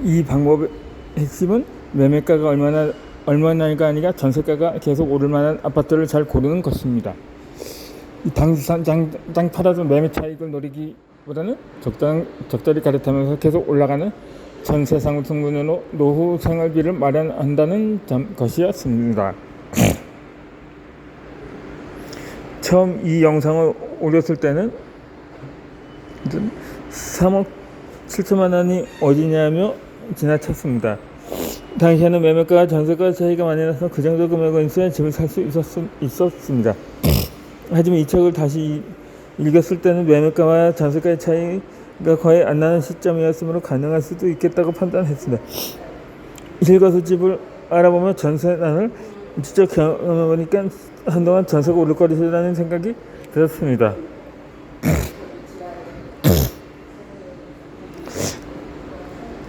이 방법의 핵심은 매매가가 얼마나가 아니라 전세가가 계속 오를 만한 아파트를 잘 고르는 것입니다. 이 당장 팔아서 매매 차익을 노리기보다는 적절히 갈아타면서 계속 올라가는 전세 상승분으로 노후 생활비를 마련한다는 것이었습니다. 처음 이 영상을 올렸을 때는 3억 7천만 원이 어디냐며 지나쳤습니다. 당시에는 매매가와 전세가 차이가 많이 나서 그 정도 금액은 있어야 집을 살 수 있었습니다. 하지만 이 책을 다시 읽었을 때는 매매가와 전세가의 차이가 거의 안 나는 시점이었으므로 가능할 수도 있겠다고 판단했습니다. 읽어서 집을 알아보며 전세난을 직접 경험해보니까 한동안 전세가 오를 거리라는 생각이 들었습니다.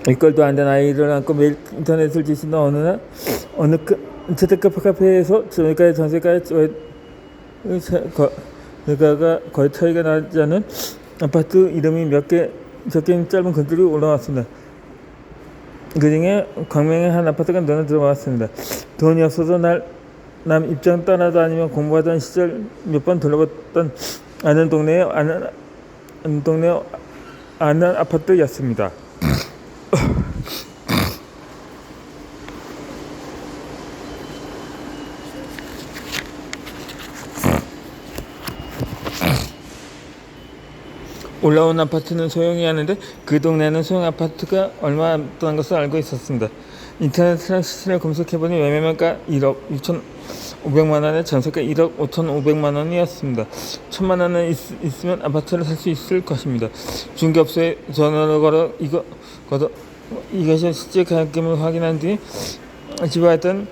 이걸도 안 된 아이를 안고 매일 인터넷을 뒤지는 어느 재테크 카페에서 전세가의 거의 차이가 나지 않은 아파트 이름이 몇 개 적힌 짧은 글들이 올라왔습니다. 그중에 광명의 한 아파트가 눈에 들어왔습니다. 돈이 없어서 남 입장 따라다니며 공부하던 시절 몇 번 둘러봤던 아는 동네의 아는 아파트였습니다. 올라온 아파트는 소형이 하는데 그 동네는 소형 아파트가 얼마 안 됐다는 것을 알고 있었습니다. 인터넷이랑 시세를 검색해보니 매매가 1억 6,500만 원에 전세가 1억 5,500만 원이었습니다. 1,000만 원은 있으면 아파트를 살 수 있을 것입니다. 중개업소에 전화를 걸어 이것이 실제 가격임을 확인한 뒤 집에 왔던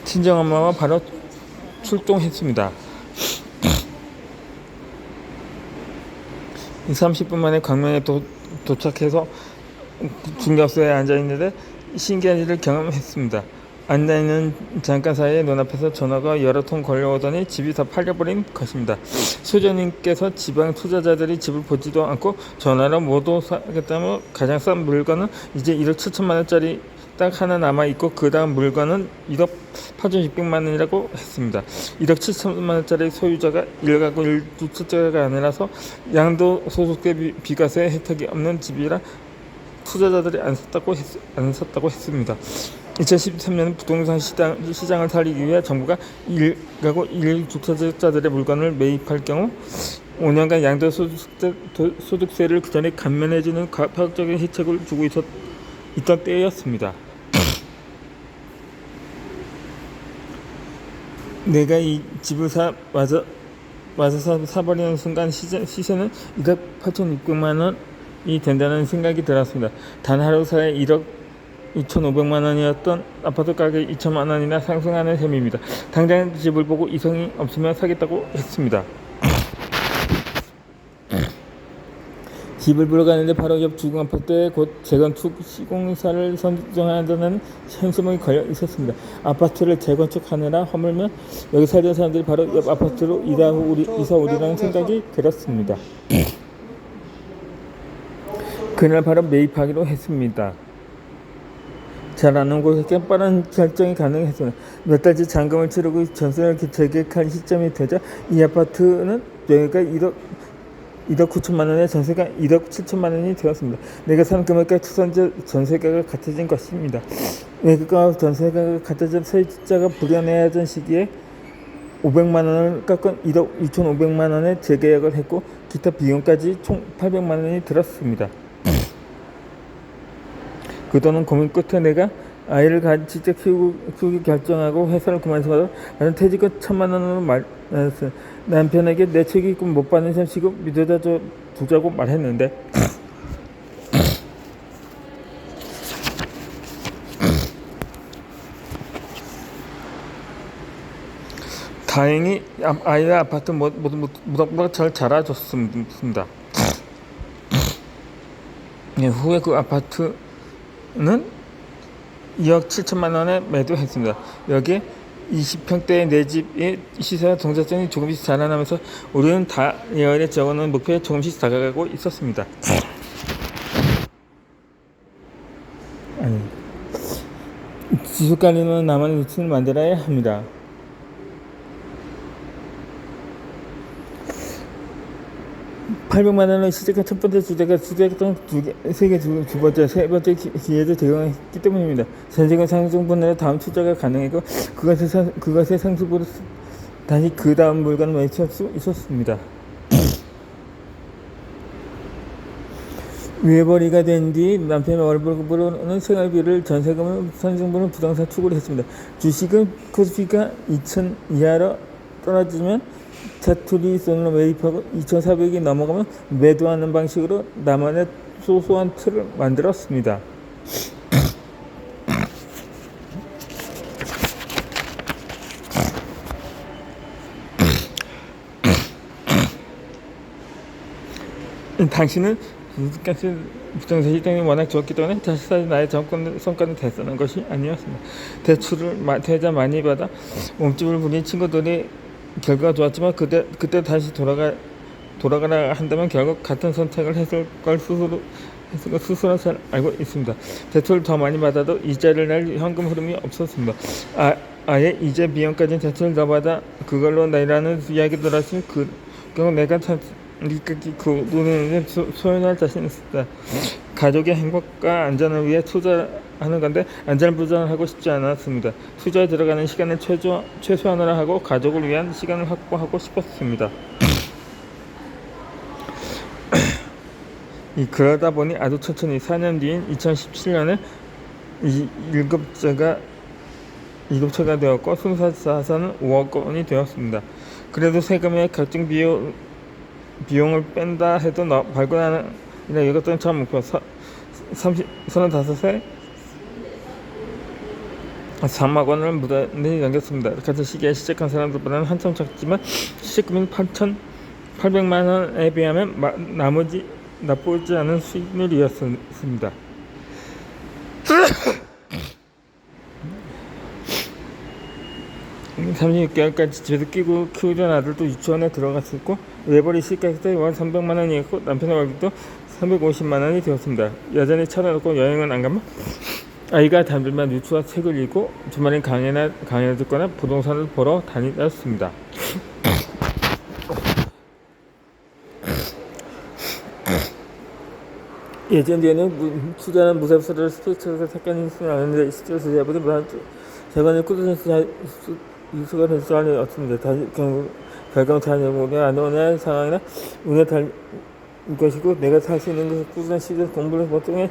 친정엄마와 바로 출동했습니다. 30분 만에 광명에 도착해서 중개업소에 앉아있는데 신기한 일을 경험했습니다. 앉아있는 잠깐 사이에 눈앞에서 전화가 여러 통 걸려오더니 집이 다 팔려버린 것입니다. 소장님께서 지방 투자자들이 집을 보지도 않고 전화로 모두 사겠다며 가장 싼 물건은 이제 1억 7천만 원짜리 딱 하나 남아있고 그 다음 물건은 1억 8,600만 원이라고 했습니다. 1억 7천만 원짜리 소유자가 1가구 1주택자가 아니라서 양도소득세 비과세 혜택이 없는 집이라 투자자들이 안 샀다고 했습니다. 2013년 부동산 시장을 살리기 위해 정부가 1가구 1주택자들의 물건을 매입할 경우 5년간 양도소득세를 그 전에 감면해주는 파격적인 혜택을 주고 있던 때였습니다. 내가 이 집을 와서 사버리는 순간 시세는 1억 8,600만 원이 된다는 생각이 들었습니다. 단 하루 사이에 1억 2,500만 원이었던 아파트 가격이 2천만 원이나 상승하는 셈입니다. 당장 집을 보고 이성이 없으면 사겠다고 했습니다. 집을 보러 가는데 바로 옆 주공 아파트에 곧 재건축 시공사를 선정한다는 현수막이 걸려 있었습니다. 아파트를 재건축하느라 허물면 여기 살던 사람들이 바로 옆 아파트로 이사 오리라는 생각이 들었습니다. 그날 바로 매입하기로 했습니다. 잘 아는 곳에게 빠른 결정이 가능했습니다. 몇 달째 잔금을 치르고 전세를 재계획할 시점이 되자 이 아파트는 매매가 1억 9천만 원에 전세가 1억 7천만 원이 되었습니다. 내가 산 금액과 추선제 전세가가 같아진 것입니다. 매각과 전세가가 같아져 세입자가 불여내야 하던 시기에 500만 원을 깎은 1억 2,500만 원에 재계약을 했고 기타 비용까지 총 800만 원이 들었습니다. 그 돈은 고민 끝에 내가 아이를 직접 키우기 결정하고 회사를 그만두고 나는 퇴직금 1,000만 원으로 말했어요. 남편에게 내 책임금 못 받는 셈 치고 믿어다 두자고 말했는데 다행히 아이와 아파트 모두 잘 자라줬습니다. 후에 그 아파트는 2억 7천만 원에 매도했습니다. 여기에 20평대의 내 집의 시세와 동작점이 조금씩 자라나면서 우리는 다이어리에 적어놓은 목표에 조금씩 다가가고 있었습니다. 지속가능한 나만의 루틴을 만들어야 합니다. $800만원을 시작한 첫 번째 주제가 주제했던 두 번째, 세 번째 기회도 제공했기 때문입니다. 전 세계 상승분으로 다음 투자가 가능했고 그것의 상승으로 다시 그 다음 물건을 매수할 수 있었습니다. 외벌이가 된 뒤 남편의 월급으로는 생활비를 전세금을 상승분은 부동산 투구를 했습니다. 주식은 코스피가 2,000 이하로 떨어지면 차투리 손으로 매입하고 2,400이 넘어가면 매도하는 방식으로 나만의 소소한 틀을 만들었습니다. 당신은 부동산 시장이 워낙 좋았기 때문에 자신이 나의 성과는 대단한 것이 아니었습니다. 대출을 퇴자 많이 받아 몸집을 부린 친구들이 결과가 좋았지만 그때 다시 돌아가라 한다면 결국 같은 선택을 했을 걸 스스로 잘 알고 있습니다. 대출을 더 많이 받아도 이자를 낼 현금 흐름이 없었습니다. 아예 이자 비용까지 대출을 더 받아 그걸로 내라는 이야기 들었으면 그 경우 내가 그 돈을 소유할 자신이 있었다. 가족의 행복과 안전을 위해 투자하는 건데 안전부전을 하고 싶지 않았습니다. 투자에 들어가는 시간을 최소한으로 하고 가족을 위한 시간을 확보하고 싶었습니다. 그러다 보니 아주 천천히 4년 뒤인 2017년에 일곱째가 되었고 순자산은 5억 원이 되었습니다. 그래도 세금의 각종 비용을 뺀다 해도 발견하는 이것들은 참 목표. 35세 3억 원을 무단히 넘겼습니다. 같은 시기에 시작한 사람들보다는 한참 작지만 시작금인 800만 원에 비하면 나쁘지 않은 수익률이었습니다. 36개월까지 집에서 키우던 아들도 유치원에 들어갔었고 외벌이 시작했을 때 월 300만 원이었고 남편의 월급도 350만 원이 되었습니다. 여전히 차를 놓고 여행은 안 가면 아이가 담배만 뉴스와 책을 읽고 주말엔 강연을 듣거나 부동산을 보러 다녔습니다. 예전 뒤에는 투자는 무섭스러운 스트레스가 색깔이 있으면 아는데 스트레스 제보다 재관을 꾸준히 유수가 될 줄 알았습니다. 결국 자녀에게 안 오는 상황이나 운에 달 것이고 내가 살 수 있는 것을 꾸준한 시절 공부를 보통에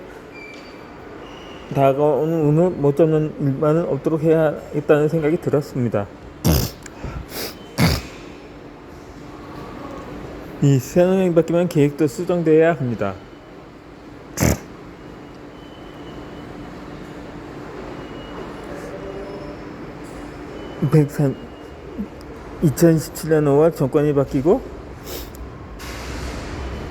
다가오는 운을 못 잡는 일만은 없도록 해야겠다는 생각이 들었습니다. 이 세상이 바뀌면 계획도 수정되어야 합니다. 2017년 5월 정권이 바뀌고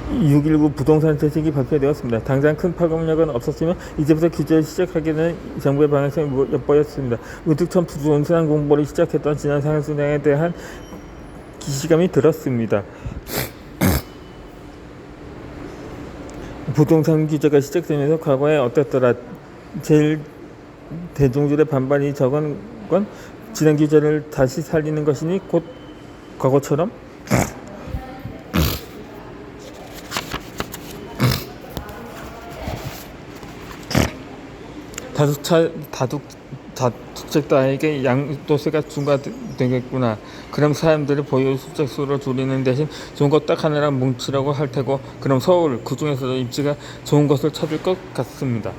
6.19 부동산 대책이 발표되었습니다. 당장 큰 파급력은 없었지만 이제부터 규제를 시작하게 되는 정부의 방향성이 엿보였습니다. 문득 처음 부동산 공부를 시작했던 지난 상승장에 대한 기시감이 들었습니다. 부동산 규제가 시작되면서 과거에 어땠더라. 제일 대중들의 반발이 적은 건 지난 규제를 다시 살리는 것이니 곧 과거처럼 다주택자에게 양도세가 중과되겠구나. 그럼 사람들이 보유 주택수를 줄이는 대신 좋은 것 딱 하나랑 뭉치라고 할 테고 그럼 서울 그 중에서도 입지가 좋은 것을 찾을 것 같습니다.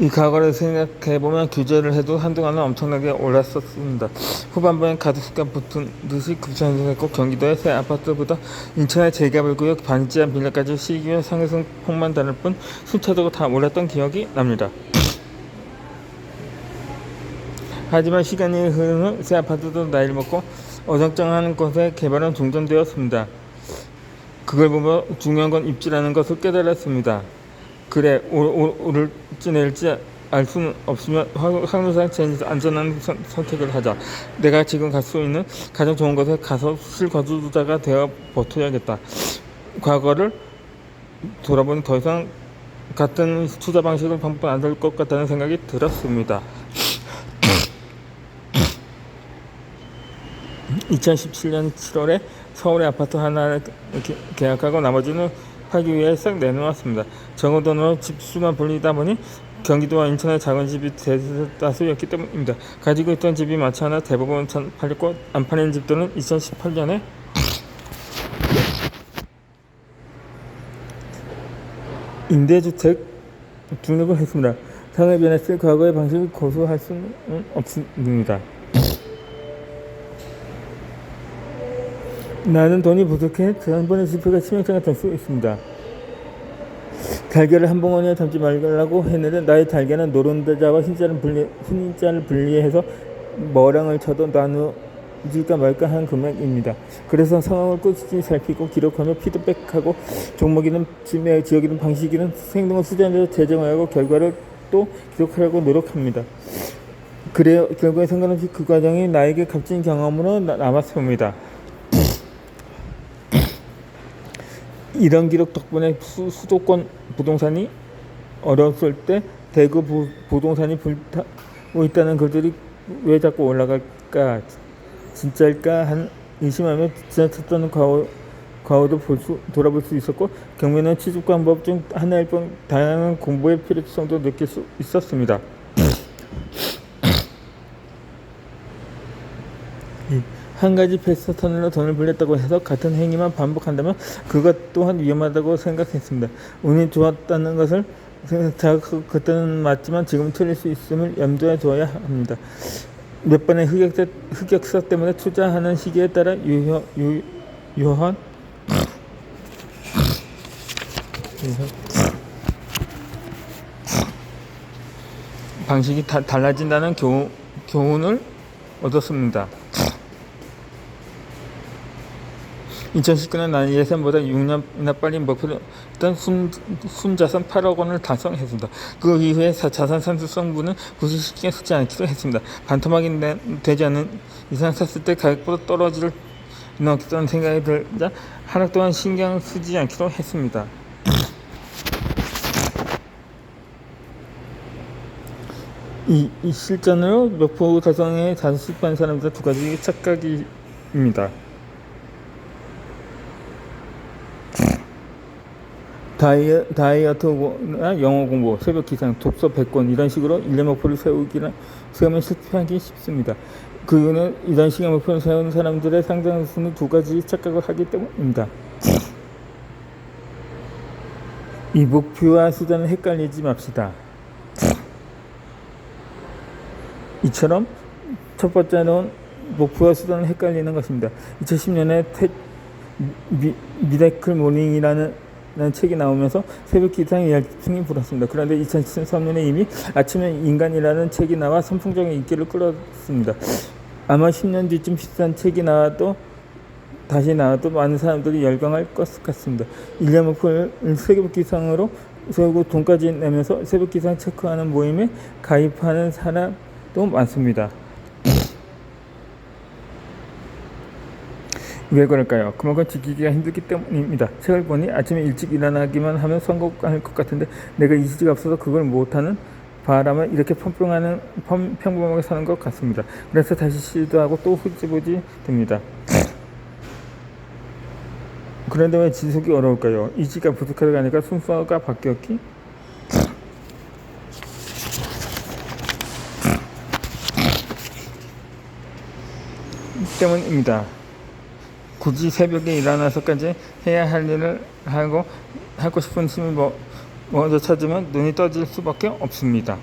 이 과거를 생각해보면 규제를 해도 한동안은 엄청나게 올랐었습니다. 후반부엔 가두수가 붙은 듯이 급상승했고 경기도의 새 아파트보다 인천의 재개발구역 반지하 빌라까지 시기와 상승폭만 다를 뿐 순차적으로 다 올랐던 기억이 납니다. 하지만 시간이 흐른 후 새 아파트도 나이를 먹고 어정쩡한 곳의 개발은 중단되었습니다. 그걸 보며 중요한 건 입지라는 것을 깨달았습니다. 그래 오를지 내릴지 알 수는 없으면 항상 제일 안전한 선택을 하자. 내가 지금 갈 수 있는 가장 좋은 곳에 가서 실거주자가 되어 버텨야겠다. 과거를 돌아보니 더 이상 같은 투자 방식을 반복 안 될 것 같다는 생각이 들었습니다. 2017년 7월에 서울의 아파트 하나를 계약하고 나머지는 팔기 위해 싹 내놓았습니다. 적은 돈으로 집수만 불리다 보니 경기도와 인천의 작은 집이 대다수였기 때문입니다. 가지고 있던 집이 많지 않아 대부분 팔렸고 안 팔린 집들은 2018년에 임대주택 등록을 했습니다. 상황이 변했을 과거의 방식을 고수할 수는 없습니다. 나는 돈이 부족해 지난번에 지표가 치명상이 될 수 있습니다. 달걀을 한 봉오니에 담지 말라고 했는데 나의 달걀은 노른자와 흰자를 분리해서 머랑을 쳐도 나눠질까 말까 한 금액입니다. 그래서 상황을 꾸준히 살피고 기록하며 피드백하고 종목이든 지역이든 방식이든 행동을 수정해서 재정하고 결과를 또 기록하려고 노력합니다. 그래요. 결과에 상관없이 그 과정이 나에게 값진 경험으로 남았습니다. 이런 기록 덕분에 수도권 부동산이 어려웠을 때 대구 부동산이 불타고 있다는 글들이 왜 자꾸 올라갈까, 진짜일까 한 의심하며 지나쳤던 과거도 돌아볼 수 있었고 경매는 취직 방법 중 하나일 뿐 다양한 공부의 필요성도 느낄 수 있었습니다. 한 가지 패턴으로 돈을 불렸다고 해서 같은 행위만 반복한다면 그것 또한 위험하다고 생각했습니다. 운이 좋았다는 것을 자각하고 그때는 맞지만 지금은 틀릴 수 있음을 염두에 둬야 합니다. 몇 번의 흑역사 때문에 투자하는 시기에 따라 유효한 방식이 달라진다는 교훈을 얻었습니다. 2019년 나는 예상보다 6년이나 빨리 목표를 했던 순자산 8억 원을 달성했습니다. 그 이후에 자산 산수성분은 굳이 신경 쓰지 않기로 했습니다. 반토막이 되지 않는 이상 샀을 때 가격보다 떨어질 넣겠다는 생각이 들자 하락 또한 신경 쓰지 않기로 했습니다. 이 실전으로 목표 달성에 자숙한 사람들 두 가지 착각입니다. 다이어트나 영어 공부, 새벽 기상, 독서 100권 이런 식으로 1년 목표를 세우면 실패하기 쉽습니다. 그 이유는 이런 식의 목표를 세우는 사람들의 상당수는 두 가지 착각을 하기 때문입니다. 이 목표와 수단을 헷갈리지 맙시다. 이처럼 첫 번째는 목표와 수단을 헷갈리는 것입니다. 2010년에 미래클 모닝이라는 책이 나오면서 새벽 기상에 열풍이 불었습니다. 그런데 2013년에 이미 아침에 인간이라는 책이 나와 선풍적인 인기를 끌었습니다. 아마 10년 뒤쯤 비슷한 책이 다시 나와도 많은 사람들이 열광할 것 같습니다. 1년 목표를 새벽 기상으로 세우고 돈까지 내면서 새벽 기상 체크하는 모임에 가입하는 사람도 많습니다. 왜 그럴까요? 그만큼 지키기가 힘들기 때문입니다. 책을 보니 아침에 일찍 일어나기만 하면 성공할 것 같은데 내가 의지가 없어서 그걸 못하는 바람에 이렇게 평범하게 사는 것 같습니다. 그래서 다시 시도하고 또 흐지부지 됩니다. 그런데 왜 지속이 어려울까요? 의지가 부족하다가 아니라 순서가 바뀌었기? 때문입니다. 굳이 새벽에 일어나서까지 해야 할 일을 하고 싶은 힘을 먼저 찾으면 눈이 떠질 수밖에 없습니다.